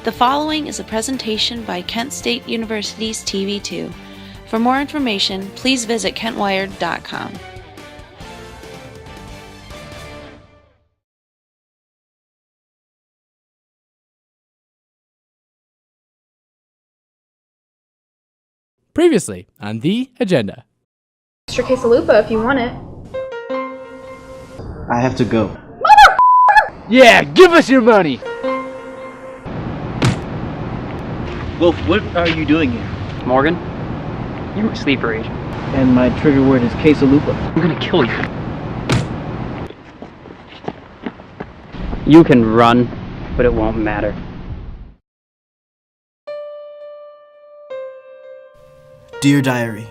The following is a presentation by Kent State University's TV2. For more information, please visit kentwired.com. Previously on the agenda. Extra quesalupa if you want it. I have to go. Yeah, give us your money! Wolf, what are you doing here? Morgan, you're my sleeper agent. And my trigger word is quesalupa. I'm gonna kill you. You can run, but it won't matter. Dear Diary,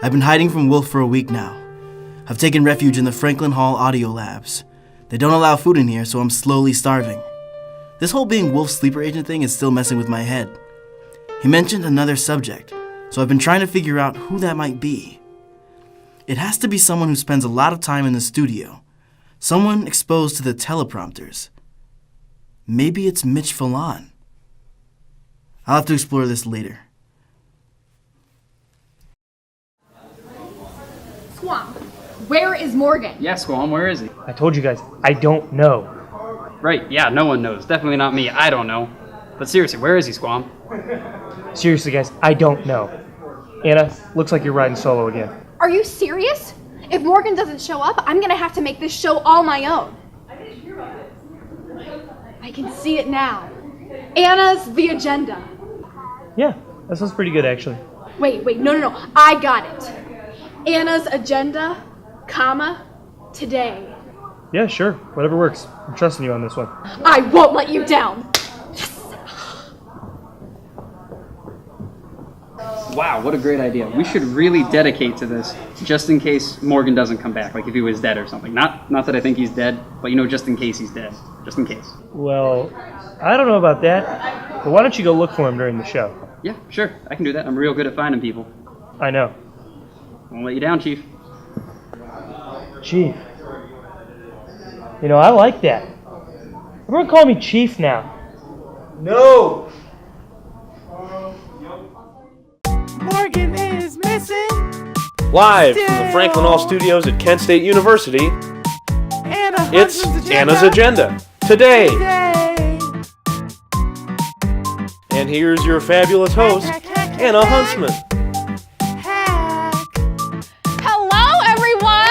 I've been hiding from Wolf for a week now. I've taken refuge in the Franklin Hall audio labs. They don't allow food in here, so I'm slowly starving. This whole being Wolf's sleeper agent thing is still messing with my head. He mentioned another subject, so I've been trying to figure out who that might be. It has to be someone who spends a lot of time in the studio. Someone exposed to the teleprompters. Maybe it's Mitch Fallon. I'll have to explore this later. Squam, where is Morgan? Yeah, Squam, where is he? I told you guys, I don't know. Right, yeah, no one knows. Definitely not me. I don't know. But seriously, where is he, Squam? Seriously, guys, I don't know. Anna, looks like you're riding solo again. Are you serious? If Morgan doesn't show up, I'm gonna have to make this show all my own. I can see it now. Anna's The Agenda. Yeah, that sounds pretty good, actually. Wait, no. I got it. Anna's Agenda, comma, today. Yeah, sure, whatever works. I'm trusting you on this one. I won't let you down. Wow, what a great idea. We should really dedicate to this, just in case Morgan doesn't come back, like if he was dead or something. Not that I think he's dead, but just in case he's dead. Just in case. Well, I don't know about that, but why don't you go look for him during the show? Yeah, sure, I can do that. I'm real good at finding people. I know. Won't let you down, Chief. Chief. I like that. Everyone call me Chief now. No! Morgan is missing. Live from the Franklin Hall Studios at Kent State University, it's Anna's Agenda, today. And here's your fabulous host, Anna Huntsman. Hello, everyone!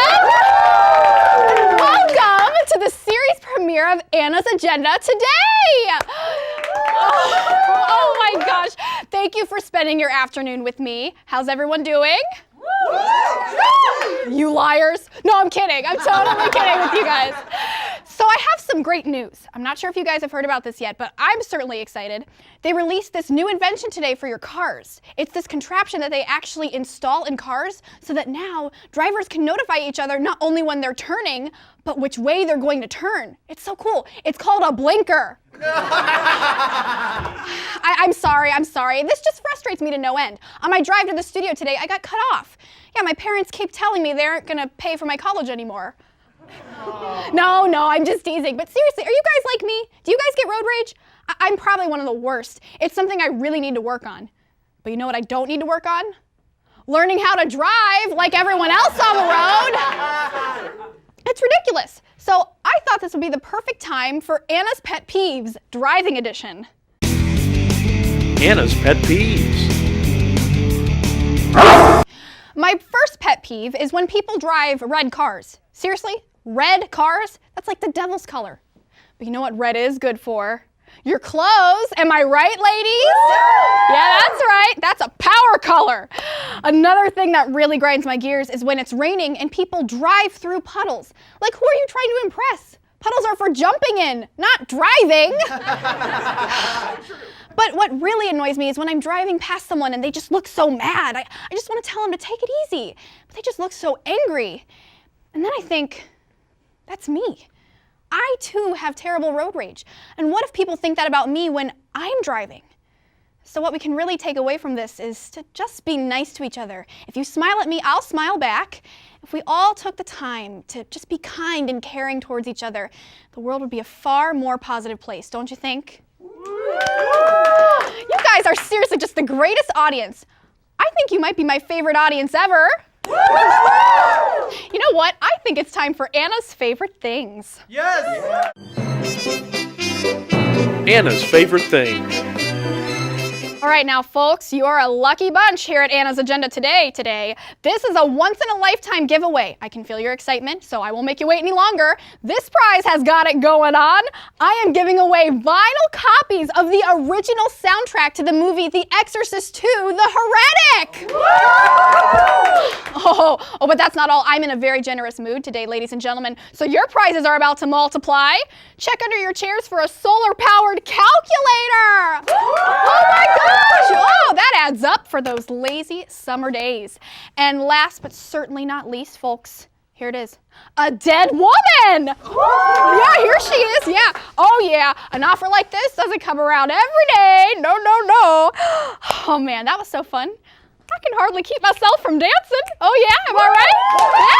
Welcome to the series premiere of Anna's Agenda today! Oh my gosh. Thank you for spending your afternoon with me. How's everyone doing? You liars. No, I'm kidding. I'm totally kidding with you guys. So I have some great news. I'm not sure if you guys have heard about this yet, but I'm certainly excited. They released this new invention today for your cars. It's this contraption that they actually install in cars so that now drivers can notify each other not only when they're turning, but which way they're going to turn. It's so cool. It's called a blinker. I'm sorry. This just frustrates me to no end. On my drive to the studio today, I got cut off. Yeah, my parents keep telling me they aren't gonna pay for my college anymore. No, I'm just teasing. But seriously, are you guys like me? Do you guys get road rage? I'm probably one of the worst. It's something I really need to work on. But you know what I don't need to work on? Learning how to drive like everyone else on the road. It's ridiculous. So I thought this would be the perfect time for Anna's Pet Peeves, Driving Edition. Anna's Pet Peeves. My first pet peeve is when people drive red cars. Seriously? Red cars? That's like the devil's color. But you know what red is good for? Your clothes. Am I right, ladies? Yeah, that's right. That's a power color. Another thing that really grinds my gears is when it's raining and people drive through puddles. Like, who are you trying to impress? Puddles are for jumping in, not driving. But what really annoys me is when I'm driving past someone and they just look so mad. I just want to tell them to take it easy, but they just look so angry. And then I think, that's me. I too have terrible road rage. And what if people think that about me when I'm driving? So what we can really take away from this is to just be nice to each other. If you smile at me, I'll smile back. If we all took the time to just be kind and caring towards each other, the world would be a far more positive place, don't you think? guys are seriously just the greatest audience. I think you might be my favorite audience ever. You know what? I think it's time for Anna's favorite things. Yes! Anna's favorite thing. All right, now, folks, you are a lucky bunch here at Anna's Agenda today. This is a once-in-a-lifetime giveaway. I can feel your excitement, so I won't make you wait any longer. This prize has got it going on. I am giving away vinyl copies of the original soundtrack to the movie The Exorcist 2: The Heretic. Oh, but that's not all. I'm in a very generous mood today, ladies and gentlemen, so your prizes are about to multiply. Check under your chairs for a solar-powered calculator. Oh my gosh! Oh, that adds up for those lazy summer days. And last but certainly not least, folks, here it is. A dead woman! Yeah, here she is, yeah. Oh yeah, an offer like this doesn't come around every day. No. Oh man, that was so fun. I can hardly keep myself from dancing. Oh yeah, am I right?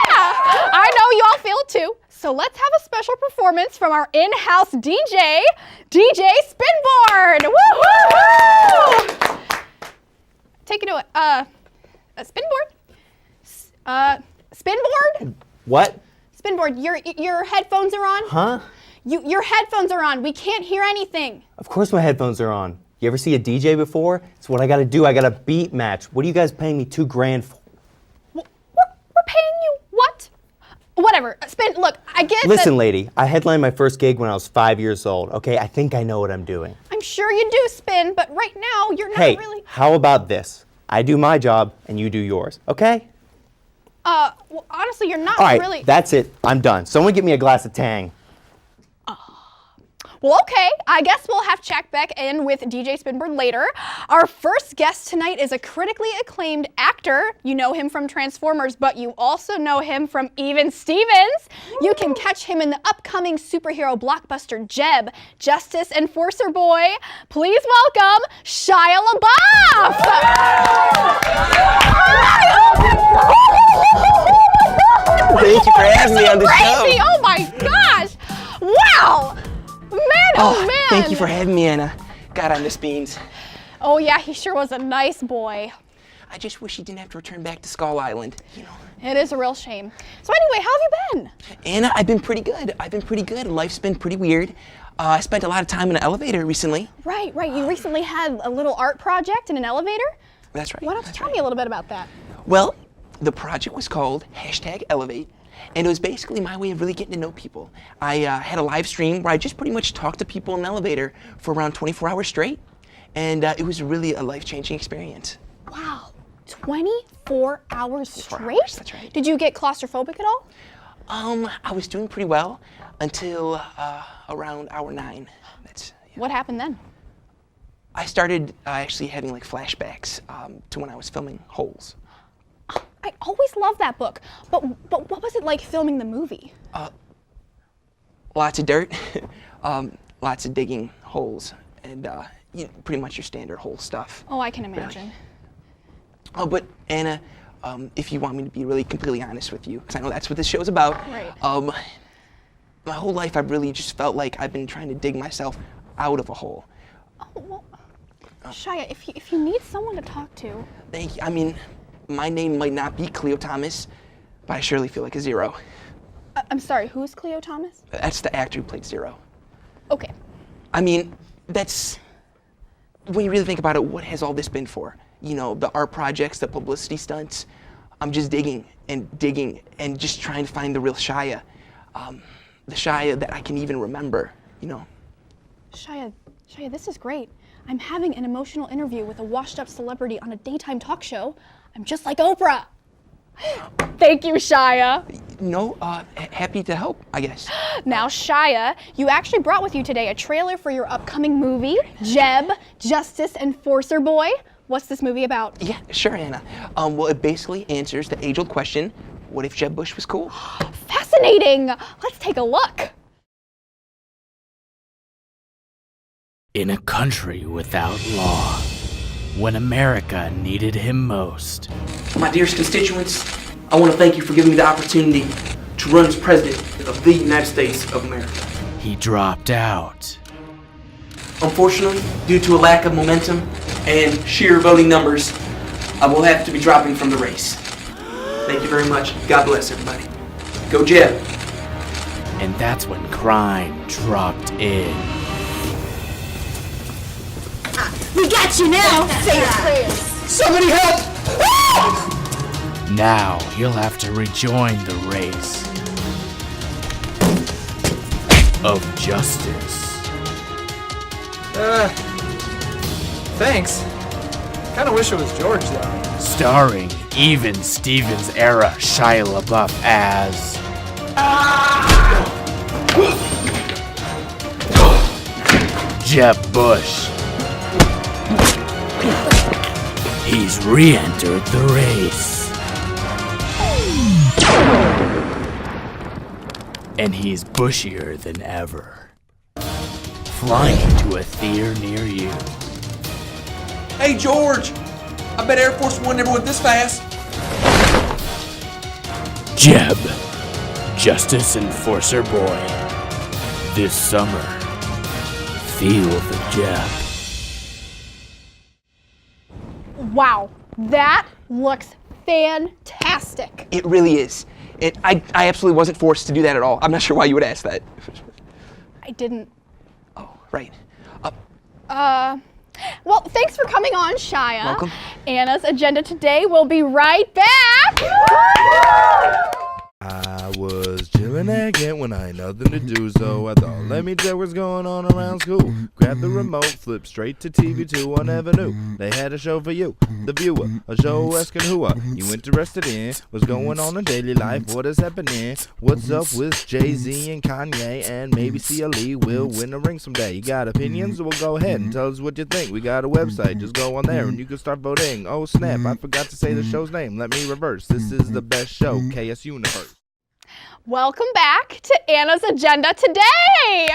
Yeah, I know you all feel it too. So let's have a special performance from our in-house DJ, DJ Spinboard. Woo-hoo-hoo! Take it away. Spinboard? Spinboard? What? Spinboard, your headphones are on? Huh? Your headphones are on. We can't hear anything. Of course my headphones are on. You ever see a DJ before? It's what I gotta do. I got a beat match. What are you guys paying me $2,000 for? We're paying you what? Whatever. Look, I get Listen, lady, I headlined my first gig when I was 5 years old, okay? I think I know what I'm doing. I'm sure you do, Spin, but right now you're not really... Hey, how about this? I do my job and you do yours, okay? Well, honestly, you're not All right, really... that's it. I'm done. Someone get me a glass of Tang. Well, okay, I guess we'll have check back in with DJ Spinboard later. Our first guest tonight is a critically acclaimed actor. You know him from Transformers, but you also know him from Even Stevens. You can catch him in the upcoming superhero blockbuster Jeb, Justice Enforcer Boy. Please welcome SHIA LABEOUF! Thank you for having me on the show. Crazy! Oh my gosh! Wow! Man, oh man! Thank you for having me, Anna. God, I miss Beans. Oh yeah, he sure was a nice boy. I just wish he didn't have to return back to Skull Island, you know. It is a real shame. So anyway, how have you been? Anna, I've been pretty good. Life's been pretty weird. I spent a lot of time in an elevator recently. Right. You recently had a little art project in an elevator? That's right. Why don't you tell me a little bit about that? Well, the project was called #Elevate. And it was basically my way of really getting to know people. I had a live stream where I just pretty much talked to people in an elevator for around 24 hours straight. And it was really a life-changing experience. Wow, 24 hours straight? Hours, that's right. Did you get claustrophobic at all? I was doing pretty well until around hour 9. What happened then? I started actually having like flashbacks to when I was filming Holes. I always loved that book, but what was it like filming the movie? Lots of dirt, lots of digging holes, and pretty much your standard hole stuff. Oh, I can imagine. Really. Oh, but Anna, if you want me to be really completely honest with you, because I know that's what this show's about. Right. My whole life I've really just felt like I've been trying to dig myself out of a hole. Oh, well, SHIA, if you need someone to talk to. Thank you. I mean, my name might not be Cleo Thomas, but I surely feel like a Zero. I'm sorry, who's Cleo Thomas? That's the actor who played Zero. Okay. I mean, that's, when you really think about it, what has all this been for? You know, the art projects, the publicity stunts. I'm just digging and just trying to find the real SHIA. The SHIA that I can even remember, you know. SHIA, this is great. I'm having an emotional interview with a washed-up celebrity on a daytime talk show. I'm just like Oprah. Thank you, SHIA. No, happy to help, I guess. Now, SHIA, you actually brought with you today a trailer for your upcoming movie, Jeb, Justice Enforcer Boy. What's this movie about? Yeah, sure, Anna. Well, it basically answers the age-old question, what if Jeb Bush was cool? Fascinating. Let's take a look. In a country without law, when America needed him most. My dearest constituents, I want to thank you for giving me the opportunity to run as president of the United States of America. He dropped out. Unfortunately, due to a lack of momentum and sheer voting numbers, I will have to be dropping from the race. Thank you very much. God bless everybody. Go Jeb. And that's when crime dropped in. We got you now! Say your prayers! Somebody help! Now he'll have to rejoin the race of justice. Thanks. Kinda wish it was George, though. Starring even Stevens era Shia LaBeouf as Jeb Bush. He's re-entered the race. And he's bushier than ever. Flying to a theater near you. Hey George! I bet Air Force One never went this fast. Jeb, Justice Enforcer Boy. This summer, feel the Jeb. Wow, that looks fantastic. It really is. I absolutely wasn't forced to do that at all. I'm not sure why you would ask that. I didn't. Oh, right. Well, thanks for coming on, Shia. Welcome. Anna's agenda today will be right back. I was chillin' again when I had nothing to do, so I thought, let me check what's going on around school. Grab the remote, flip straight to TV2. I never knew they had a show for you, the viewer. A show asking who are you interested in? What's going on in daily life? What is happening? What's up with Jay-Z and Kanye? And maybe CLE will win a ring someday. You got opinions? Well, go ahead and tell us what you think. We got a website, just go on there and you can start voting. Oh snap, I forgot to say the show's name. Let me reverse. This is the best show, KS Universe. Welcome back to Anna's Agenda Today!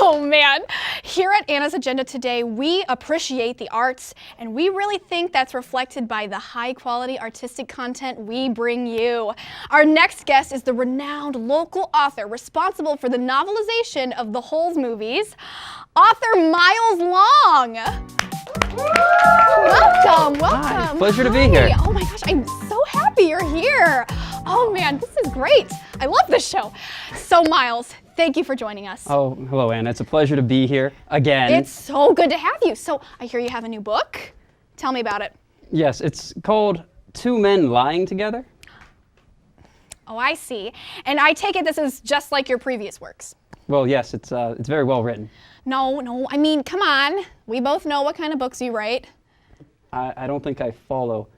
Oh man, here at Anna's Agenda Today, we appreciate the arts, and we really think that's reflected by the high-quality artistic content we bring you. Our next guest is the renowned local author responsible for the novelization of the Holes movies, author Miles Long. Welcome. Hi, pleasure to be here. Oh my gosh, I'm so happy you're here. Oh man, this is great. I love this show. So Miles, thank you for joining us. Oh, hello Anna, it's a pleasure to be here again. It's so good to have you. So I hear you have a new book. Tell me about it. Yes, it's called Two Men Lying Together. Oh, I see. And I take it this is just like your previous works. Well, yes, it's very well written. No, I mean, come on. We both know what kind of books you write. I don't think I follow.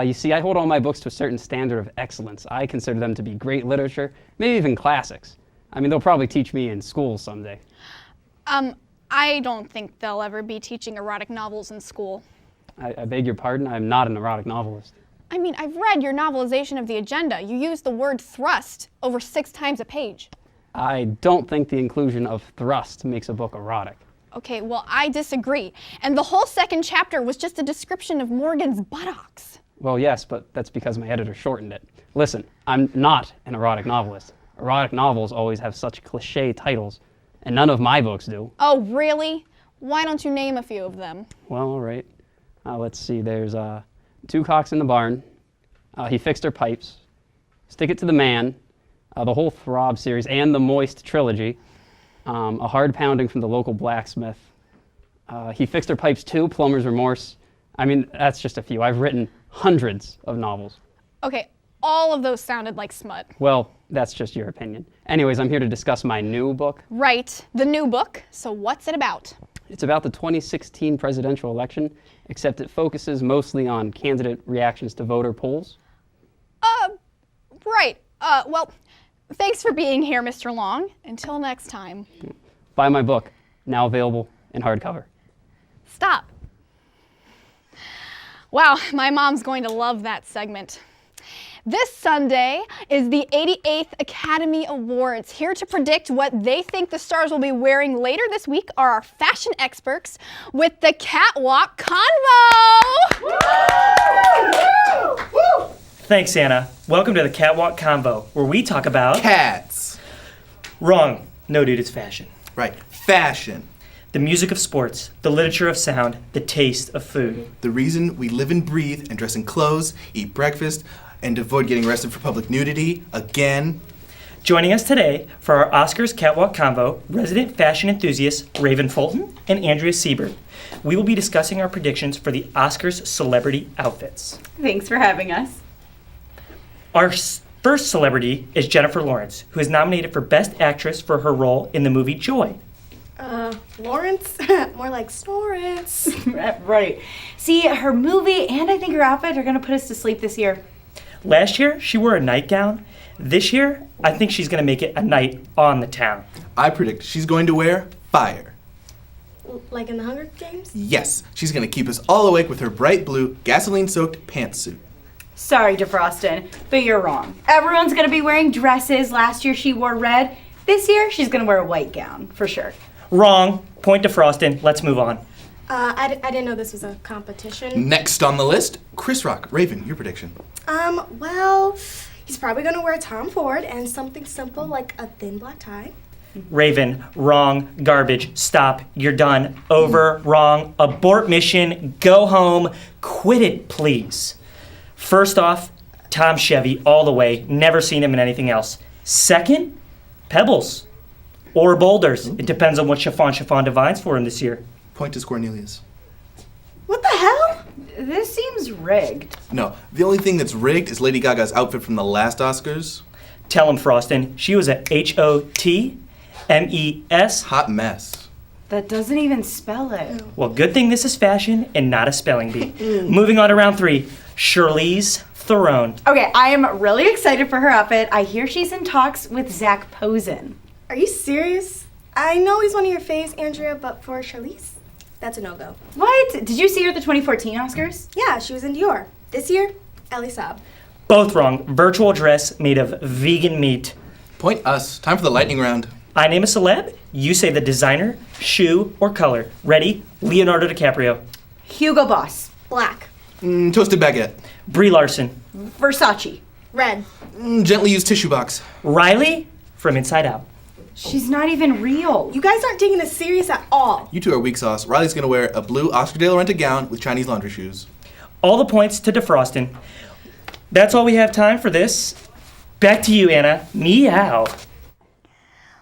You see, I hold all my books to a certain standard of excellence. I consider them to be great literature, maybe even classics. I mean, they'll probably teach me in school someday. I don't think they'll ever be teaching erotic novels in school. I beg your pardon, I'm not an erotic novelist. I mean, I've read your novelization of the agenda. You use the word thrust over 6 times a page. I don't think the inclusion of thrust makes a book erotic. Okay, well, I disagree. And the whole second chapter was just a description of Morgan's buttocks. Well, yes, but that's because my editor shortened it. Listen, I'm not an erotic novelist. Erotic novels always have such cliché titles, and none of my books do. Oh, really? Why don't you name a few of them? Well, all right. Let's see, there's Two Cocks in the Barn, He Fixed Her Pipes, Stick It to the Man, the whole Throb series, and the Moist trilogy, A Hard Pounding from the Local Blacksmith, He Fixed Her Pipes 2, Plumber's Remorse. I mean, that's just a few. I've written hundreds of novels. Okay, all of those sounded like smut. Well, that's just your opinion. Anyways, I'm here to discuss my new book. Right, the new book. So what's it about? It's about the 2016 presidential election, except it focuses mostly on candidate reactions to voter polls. Right. Well, thanks for being here, Mr. Long. Until next time. Buy my book, now available in hardcover. Stop. Wow, my mom's going to love that segment. This Sunday is the 88th Academy Awards. Here to predict what they think the stars will be wearing later this week are our fashion experts with the Catwalk Convo! Thanks, Anna. Welcome to the Catwalk Convo, where we talk about... Cats. Wrong. No, dude, it's fashion. Right. Fashion. the music of sports, the literature of sound, the taste of food. The reason we live and breathe and dress in clothes, eat breakfast, and avoid getting arrested for public nudity, again. Joining us today for our Oscars Catwalk Convo, resident fashion enthusiasts Raven Fulton and Andrea Siebert. We will be discussing our predictions for the Oscars celebrity outfits. Thanks for having us. Our first celebrity is Jennifer Lawrence, who is nominated for Best Actress for her role in the movie Joy. Lawrence? More like Snorance. Right. See, her movie and I think her outfit are going to put us to sleep this year. Last year, she wore a nightgown. This year, I think she's going to make it a night on the town. I predict she's going to wear fire. Like in the Hunger Games? Yes, she's going to keep us all awake with her bright blue, gasoline-soaked pantsuit. Sorry, DeFrostin, but you're wrong. Everyone's going to be wearing dresses. Last year she wore red. This year she's going to wear a white gown, for sure. Wrong. Point to Frostin. Let's move on. I didn't know this was a competition. Next on the list, Chris Rock. Raven, your prediction. Well, he's probably gonna wear a Tom Ford and something simple like a thin black tie. Raven, wrong, garbage, stop, you're done, over, wrong, abort mission, go home, quit it, please. First off, Tom Chevy all the way, never seen him in anything else. Second, Pebbles. Or boulders. It depends on what Chiffon divines for him this year. Point to Cornelius. What the hell? This seems rigged. No, the only thing that's rigged is Lady Gaga's outfit from the last Oscars. Tell him, Frostin. She was a HOTMES. Hot mess. That doesn't even spell it. Well, good thing this is fashion and not a spelling bee. Moving on to round 3, Charlize Theron. Okay, I am really excited for her outfit. I hear she's in talks with Zach Posen. Are you serious? I know he's one of your faves, Andrea, but for Charlize, that's a no-go. What? Did you see her at the 2014 Oscars? Yeah, she was in Dior. This year, Ellie Saab. Both wrong. Virtual dress made of vegan meat. Point us. Time for the lightning round. I name a celeb. You say the designer, shoe, or color. Ready? Leonardo DiCaprio. Hugo Boss. Black. Toasted baguette. Brie Larson. Versace. Red. Gently used tissue box. Riley from Inside Out. She's not even real. You guys aren't taking this serious at all. You two are weak sauce. Riley's gonna wear a blue Oscar de la Renta gown with Chinese laundry shoes. All the points to DeFrostin. That's all we have time for this. Back to you, Anna. Meow.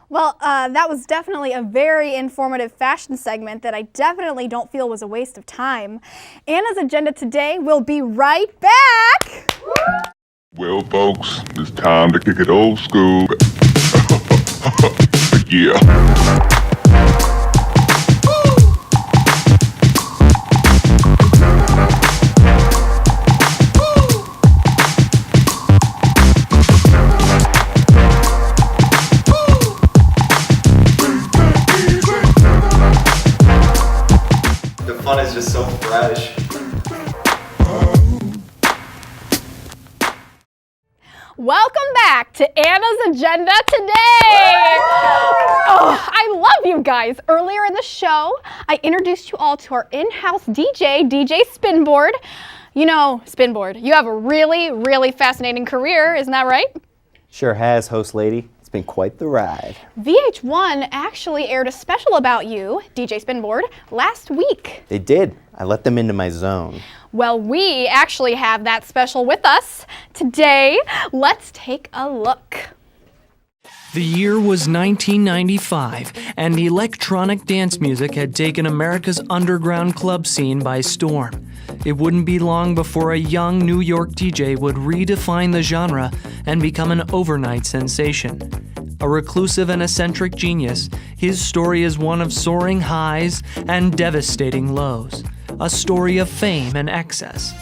Well, that was definitely a very informative fashion segment that I definitely don't feel was a waste of time. Anna's agenda today will be right back. Well, folks, it's time to kick it old school. Yeah. The fun is just so fresh. Welcome back to Anna's Agenda today. Oh, I love you guys. Earlier in the show, I introduced you all to our in-house DJ Spinboard. You know, Spinboard, you have a really, really fascinating career, isn't that right? Sure has, host lady. It's been quite the ride. VH1 actually aired a special about you, DJ Spinboard, last week. They did. I let them into my zone. Well, we actually have that special with us today. Let's take a look. The year was 1995, and electronic dance music had taken America's underground club scene by storm. It wouldn't be long before a young New York DJ would redefine the genre and become an overnight sensation. A reclusive and eccentric genius, his story is one of soaring highs and devastating lows. A story of fame and excess.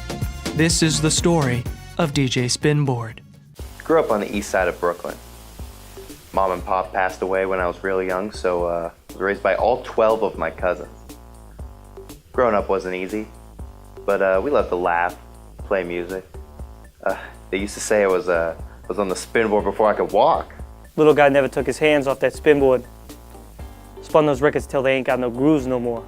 This is the story of DJ Spinboard. Grew up on the east side of Brooklyn. Mom and Pop passed away when I was really young, so I was raised by all 12 of my cousins. Growing up wasn't easy, but we loved to laugh, play music. They used to say I was on the spinboard before I could walk. Little guy never took his hands off that spinboard. Spun those records till they ain't got no grooves no more.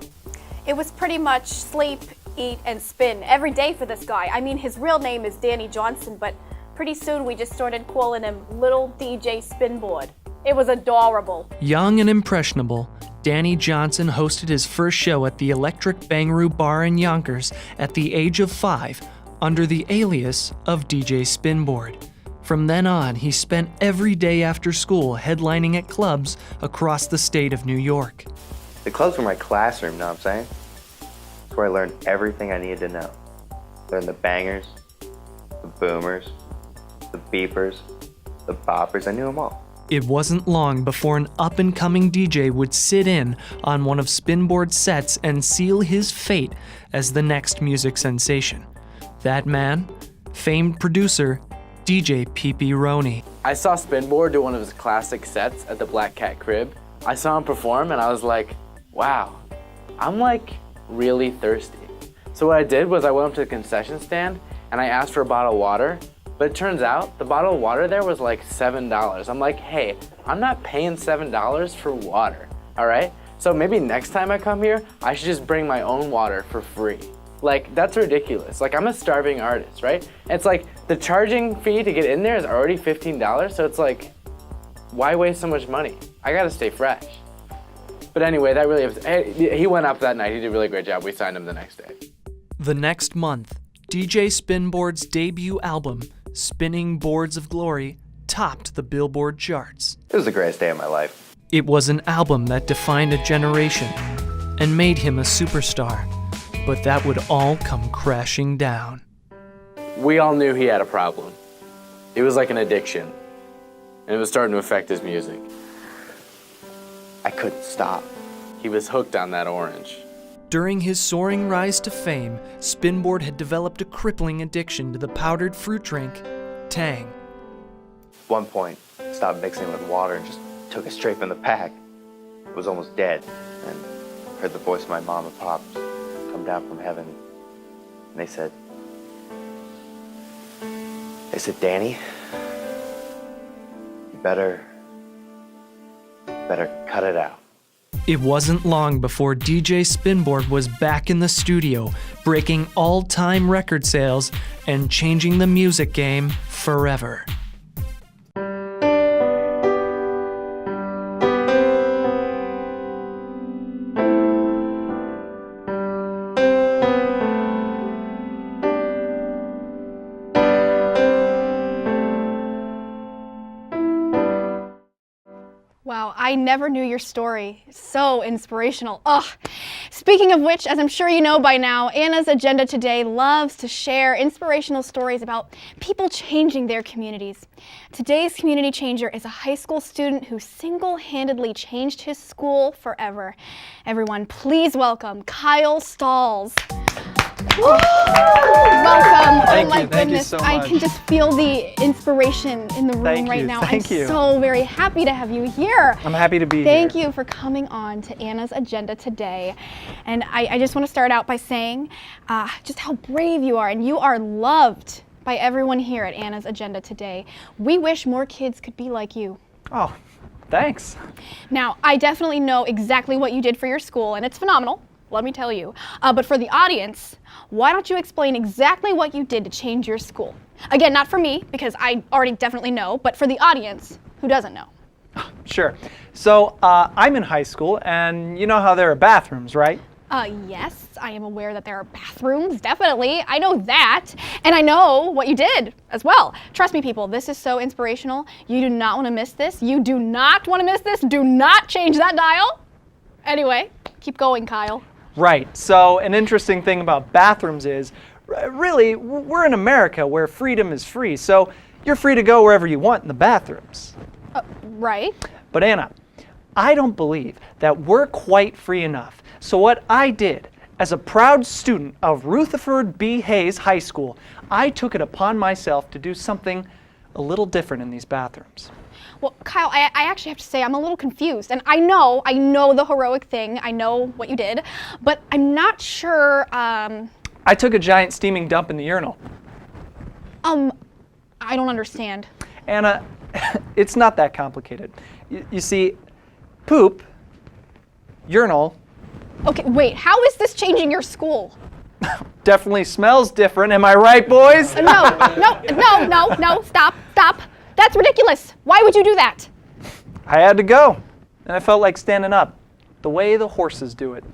It was pretty much sleep, eat, and spin every day for this guy. I mean, his real name is Danny Johnson, but pretty soon we just started calling him Little DJ Spinboard. It was adorable. Young and impressionable, Danny Johnson hosted his first show at the Electric Bangaroo Bar in Yonkers at the age of 5 under the alias of DJ Spinboard. From then on, he spent every day after school headlining at clubs across the state of New York. The clubs were my classroom, know what I'm saying? It's where I learned everything I needed to know. Learned the bangers, the boomers, the beepers, the boppers, I knew them all. It wasn't long before an up-and-coming DJ would sit in on one of Spinboard's sets and seal his fate as the next music sensation. That man, famed producer, DJ Pee-Pee Roney. I saw Spinboard do one of his classic sets at the Black Cat Crib. I saw him perform and I was like, wow, I'm like really thirsty. So what I did was I went up to the concession stand and I asked for a bottle of water, but it turns out the bottle of water there was like $7. I'm like, hey, I'm not paying $7 for water, all right? So maybe next time I come here, I should just bring my own water for free. Like, that's ridiculous. Like, I'm a starving artist, right? It's like, the charging fee to get in there is already $15, so it's like, why waste so much money? I gotta stay fresh. But anyway, that really was, he went up that night, he did a really great job. We signed him the next day. The next month, DJ Spinboard's debut album, Spinning Boards of Glory, topped the Billboard charts. It was the greatest day of my life. It was an album that defined a generation and made him a superstar. But that would all come crashing down. We all knew he had a problem. It was like an addiction, and it was starting to affect his music. I couldn't stop. He was hooked on that orange. During his soaring rise to fame, Spinboard had developed a crippling addiction to the powdered fruit drink, Tang. At one point, I stopped mixing it with water and just took it straight from the pack. I was almost dead, and heard the voice of my mom and pop come down from heaven, and they said, Danny, you better cut it out. It wasn't long before DJ Spinboard was back in the studio, breaking all-time record sales and changing the music game forever. Wow, I never knew your story. So inspirational. Ugh. Speaking of which, as I'm sure you know by now, Anna's Agenda today loves to share inspirational stories about people changing their communities. Today's community changer is a high school student who single-handedly changed his school forever. Everyone, please welcome Kyle Stalls. Welcome. Thank oh my you. goodness. Thank you so I much. can just feel the inspiration in the room Thank right you. now. Thank I'm you. so very happy to have you here. I'm happy to be here. Thank you for coming on to Anna's Agenda today. And I just want to start out by saying just how brave you are, and you are loved by everyone here at Anna's Agenda today. We wish more kids could be like you. Oh, thanks. Now, I definitely know exactly what you did for your school, and it's phenomenal, let me tell you. But for the audience, why don't you explain exactly what you did to change your school? Again, not for me, because I already definitely know, but for the audience who doesn't know. Sure. So I'm in high school, and you know how there are bathrooms, right? Yes, I am aware that there are bathrooms, definitely. I know that, and I know what you did as well. Trust me, people, this is so inspirational. You do not want to miss this. You do not want to miss this. Do not change that dial. Anyway, keep going, Kyle. Right. So an interesting thing about bathrooms is, really, we're in America where freedom is free. So you're free to go wherever you want in the bathrooms. Right. But Anna, I don't believe that we're quite free enough. So what I did, as a proud student of Rutherford B. Hayes High School, I took it upon myself to do something a little different in these bathrooms. Well, Kyle, I actually have to say I'm a little confused. And I know the heroic thing. I know what you did. But I'm not sure, I took a giant steaming dump in the urinal. I don't understand. Anna, it's not that complicated. You see, poop, urinal. Okay, wait, how is this changing your school? Definitely smells different, am I right, boys? No, stop. That's ridiculous. Why would you do that? I had to go, and I felt like standing up. the way the horses do it.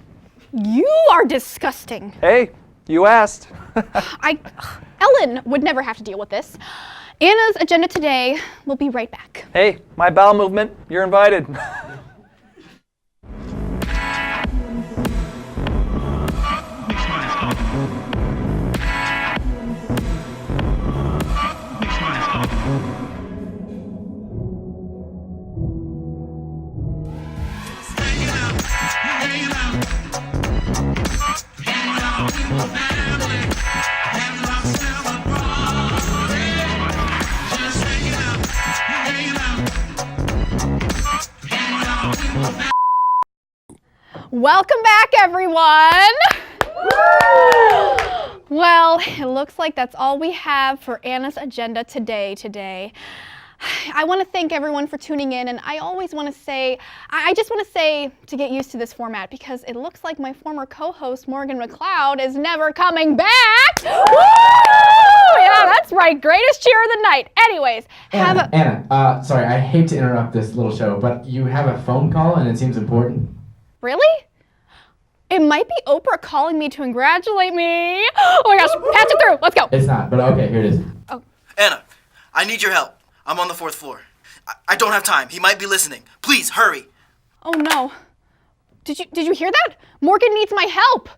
You are disgusting. Hey, you asked. Ellen would never have to deal with this. Anna's agenda today. We'll be right back. Hey, my bowel movement, you're invited. Welcome back, everyone. Well, it looks like that's all we have for Anna's agenda today. I want to thank everyone for tuning in, and I always want to say, I just want to say to get used to this format because it looks like my former co-host Morgan McLeod is never coming back. Woo! Yeah, that's right, greatest cheer of the night. Anyways, Anna, sorry, I hate to interrupt this little show, but you have a phone call and it seems important. Really? It might be Oprah calling me to congratulate me. Oh my gosh, patch it through. Let's go. It's not, but okay, here it is. Oh. Anna, I need your help. I'm on the 4th floor. I don't have time. He might be listening. Please, hurry. Oh no. Did you hear that? Morgan needs my help.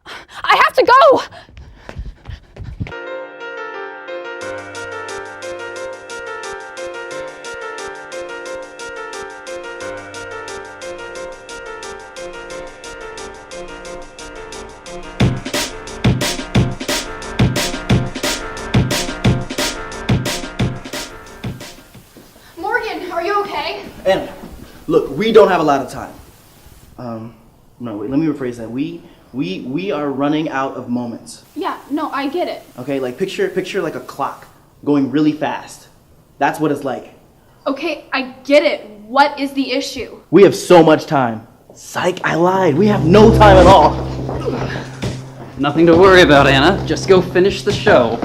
I have to go. Anna, look, we don't have a lot of time. No, wait, let me rephrase that. We are running out of moments. Yeah, no, I get it. Okay, like picture like a clock going really fast. That's what it's like. Okay, I get it. What is the issue? We have so much time. Psych, I lied. We have no time at all. Nothing to worry about, Anna. Just go finish the show.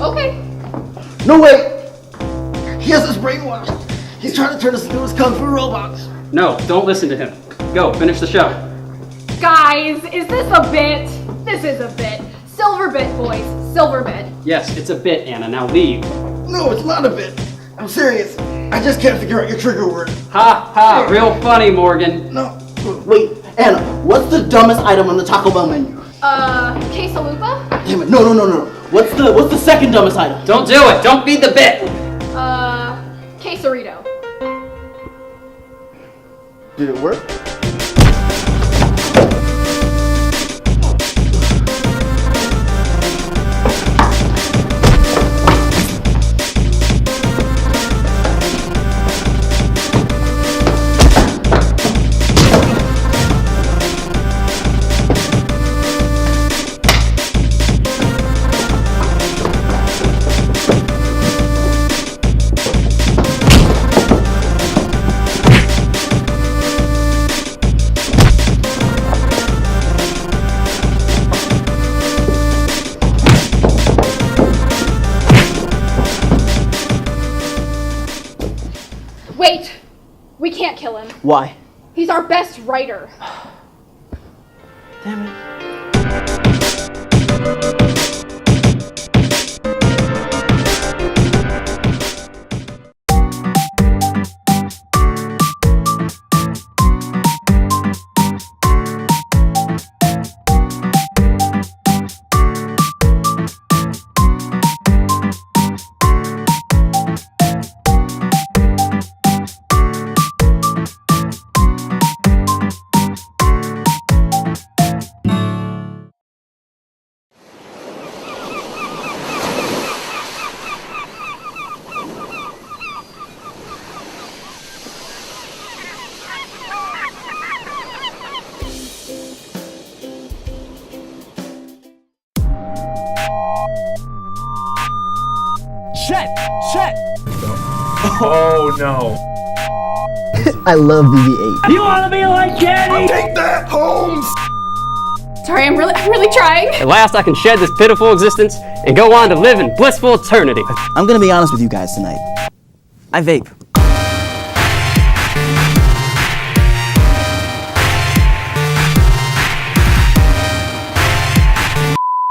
Okay. No, wait! He has us brainwashed. He's trying to turn us into his kung fu robots. No, don't listen to him. Go, finish the show. Guys, is this a bit? This is a bit. Silver bit, boys. Silver bit. Yes, it's a bit, Anna. Now leave. No, it's not a bit. I'm serious. I just can't figure out your trigger word. Ha ha, real funny, Morgan. No. Wait, Anna, what's the dumbest item on the Taco Bell menu? Quesalupa? Damn it, no. What's the second dumbest item? Don't do it! Don't feed the bit! Quesarito. Did it work? Wait! We can't kill him. Why? He's our best writer. Damn it. Set! Oh no. I love BB-8. You wanna be like Kenny? Take that, Holmes! Sorry, I'm really trying. At last I can shed this pitiful existence and go on to live in blissful eternity. I'm gonna be honest with you guys tonight. I vape.